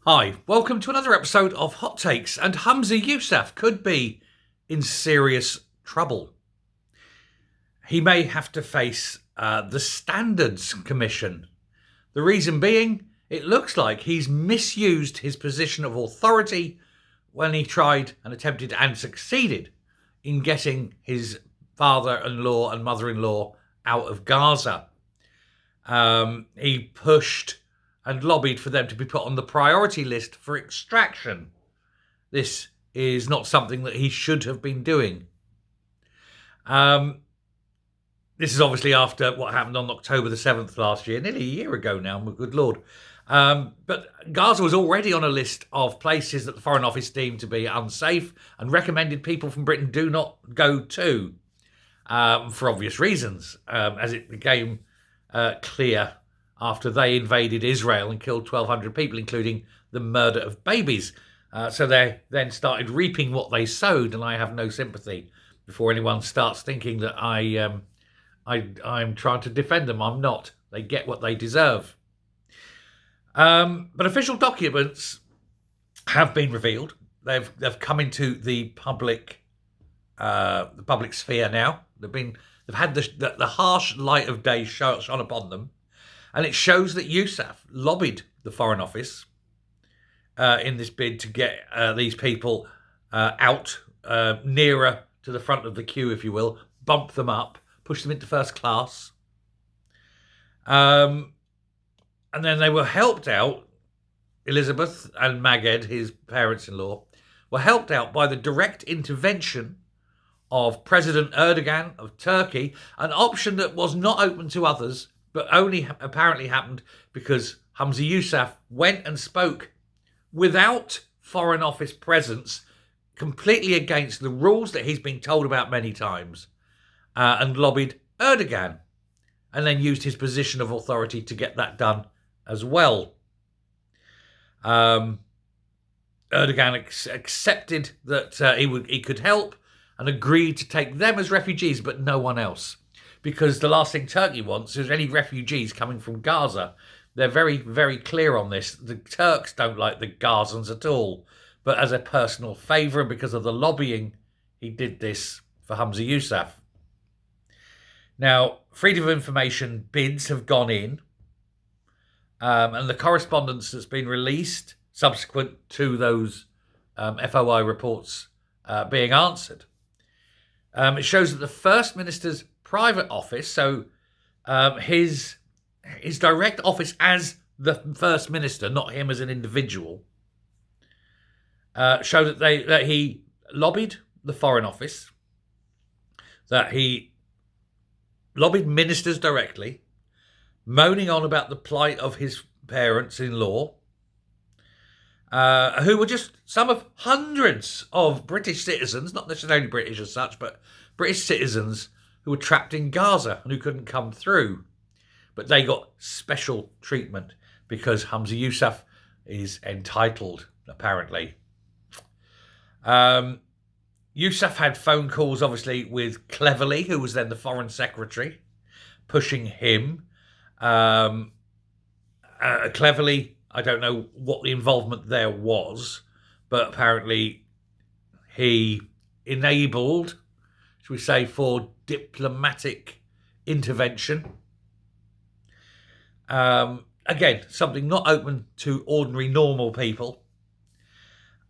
Hi, welcome to another episode of Hot Takes. And Humza Yousaf could be in serious trouble. He may have to face the Standards Commission. The reason being, it looks like he's misused his position of authority when he tried and attempted and succeeded in getting his father-in-law and mother-in-law out of Gaza. He pushed and lobbied for them to be put on the priority list for extraction. This is not something that he should have been doing. This is obviously after what happened on October the 7th last year, nearly a year ago now, good Lord. But Gaza was already on a list of places that the Foreign Office deemed to be unsafe and recommended people from Britain do not go to, for obvious reasons, as it became clear after they invaded Israel and killed 1,200 people, including the murder of babies. So they then started reaping what they sowed, and I have no sympathy before anyone starts thinking that I'm trying to defend them. I'm not. They get what they deserve. But official documents have been revealed. They've come into the public sphere now. They've had the harsh light of day shone upon them. And it shows that Yousaf lobbied the Foreign Office in this bid to get these people out nearer to the front of the queue, if you will, bump them up, push them into first class. And then they were helped out, Elizabeth and Maged, his parents-in-law, were helped out by the direct intervention of President Erdogan of Turkey, an option that was not open to others, but only apparently happened because Humza Yousaf went and spoke without Foreign Office presence, completely against the rules that he's been told about many times, and lobbied Erdogan, and then used his position of authority to get that done as well. Erdogan accepted that he could help and agreed to take them as refugees, but no one else. Because the last thing Turkey wants is any refugees coming from Gaza. They're very, very clear on this. The Turks don't like the Gazans at all. But as a personal favour, because of the lobbying, he did this for Humza Yousaf. Now, freedom of information bids have gone in. And the correspondence that's been released subsequent to those FOI reports being answered. It shows that the First Minister's private office, so his direct office as the First Minister, not him as an individual, showed that he lobbied the Foreign Office, that he lobbied ministers directly, moaning on about the plight of his parents-in-law, who were just some of hundreds of British citizens, not necessarily British as such, but British citizens who were trapped in Gaza and who couldn't come through. But they got special treatment because Humza Yousaf is entitled, apparently. Yousaf had phone calls, obviously, with Cleverly, who was then the Foreign Secretary, pushing him. Cleverly, I don't know what the involvement there was, but apparently he enabled, should we say, for diplomatic intervention. Again, something not open to ordinary, normal people.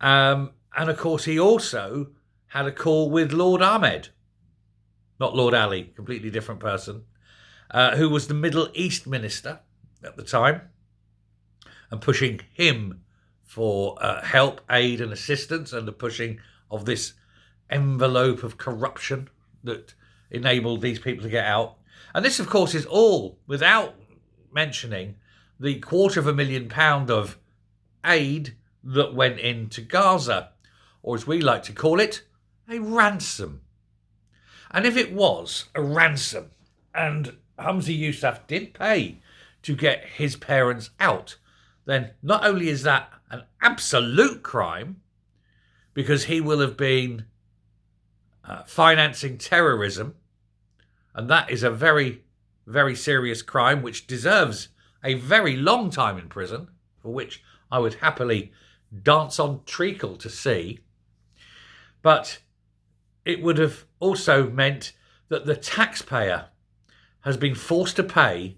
And of course, he also had a call with Lord Ahmed, not Lord Ali, completely different person, who was the Middle East minister at the time, and pushing him for help, aid and assistance, and the pushing of this envelope of corruption that enabled these people to get out. And this, of course, is all without mentioning the £250,000 of aid that went into Gaza, or as we like to call it, a ransom. And if it was a ransom, and Humza Yousaf did pay to get his parents out, then not only is that an absolute crime, because he will have been financing terrorism, and that is a very, very serious crime which deserves a very long time in prison, for which I would happily dance on treacle to see. But it would have also meant that the taxpayer has been forced to pay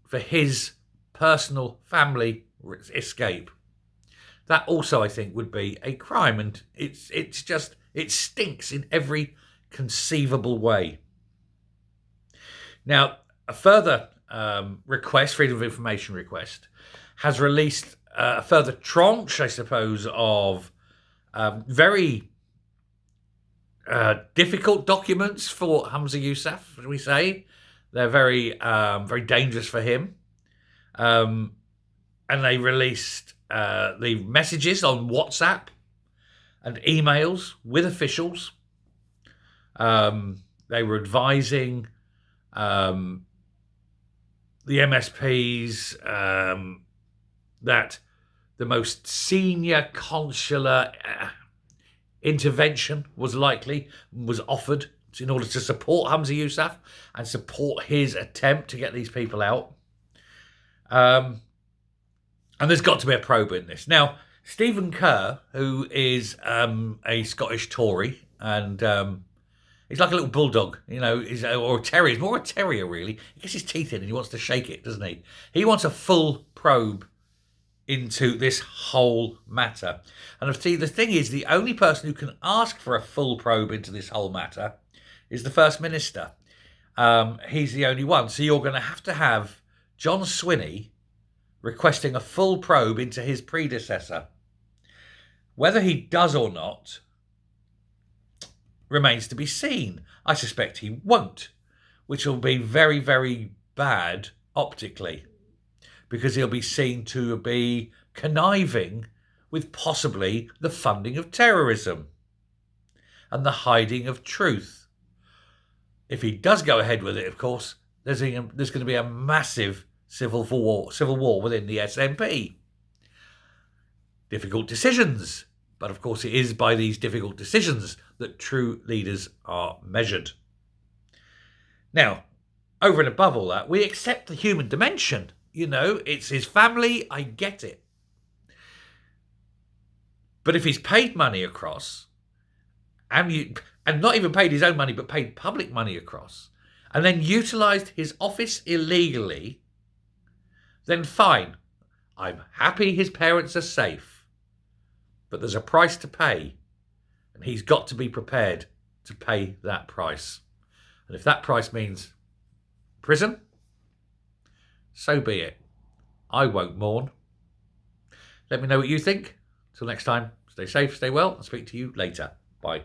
for his personal family escape. That also, I think, would be a crime, and it stinks in every conceivable way. Now, a further request, freedom of information request, has released a further tranche, I suppose, of very difficult documents for Humza Yousaf, as we say. They're very, very dangerous for him. And they released the messages on WhatsApp and emails with officials. They were advising the MSPs that the most senior consular intervention was offered in order to support Humza Yousaf and support his attempt to get these people out. And there's got to be a probe in this. Now, Stephen Kerr, who is a Scottish Tory, and he's like a little bulldog, or a terrier. He's more a terrier, really. He gets his teeth in and he wants to shake it, doesn't he? He wants a full probe into this whole matter. And see, the thing is, the only person who can ask for a full probe into this whole matter is the First Minister. He's the only one. So you're going to have John Swinney requesting a full probe into his predecessor. Whether he does or not remains to be seen. I suspect he won't, which will be very, very bad optically, because he'll be seen to be conniving with possibly the funding of terrorism and the hiding of truth. If he does go ahead with it, of course, there's going to be a massive civil war within the SNP. Difficult decisions, but of course it is by these difficult decisions that true leaders are measured. Now, over and above all that, we accept the human dimension. It's his family, I get it. But if he's paid money across, and not even paid his own money, but paid public money across, and then utilised his office illegally, then fine. I'm happy his parents are safe. But there's a price to pay, and he's got to be prepared to pay that price. And if that price means prison, so be it. I won't mourn. Let me know what you think. Till next time, stay safe, stay well, and speak to you later. Bye.